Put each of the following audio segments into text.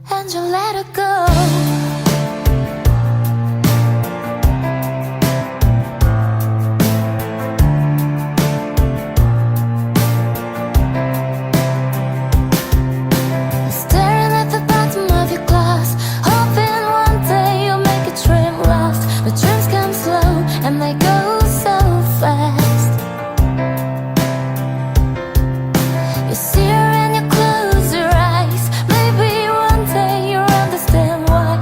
and you let her go. Staring at the bottom of your glass, hoping one day you'll make a dream last. But dreams come slow and they go so fast. You see her and you close your eyes. Maybe one day you'll understand why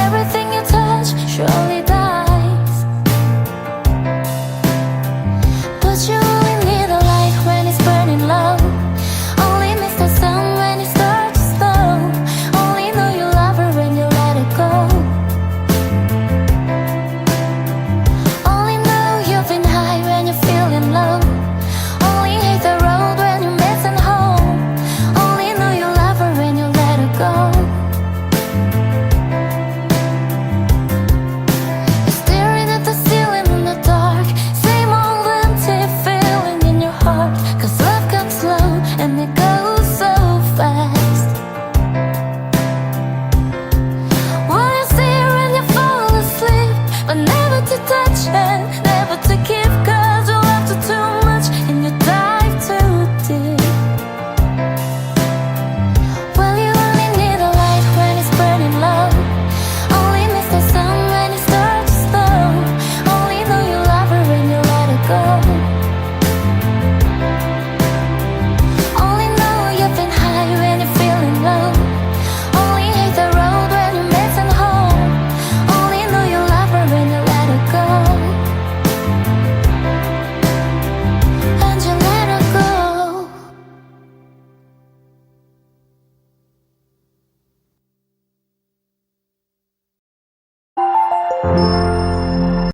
everything you touch surely dies. But you only need a light when it's burning low. Only miss the sun when it starts to snow. Only know you love her when you let it go. Only know you've been high when you're feeling low. Only hate the road when you're missing home. Only know you love her when you let her go. You're staring at the ceiling in the dark. Same old empty feeling in your heart. 'Cause love comes slow and it goes so fast. Wanna see her when you fall asleep, but never to touch and never to keep. 'Cause you loved her too much and you dive too deep. Well, you only need a light when it's burning low. Only miss the sun when it starts to snow. Only know you love her when you let her go. Only know you've been high when you're feeling low. Only hate the road when you're missing home. Only know you love her when you let her go. And you let her go.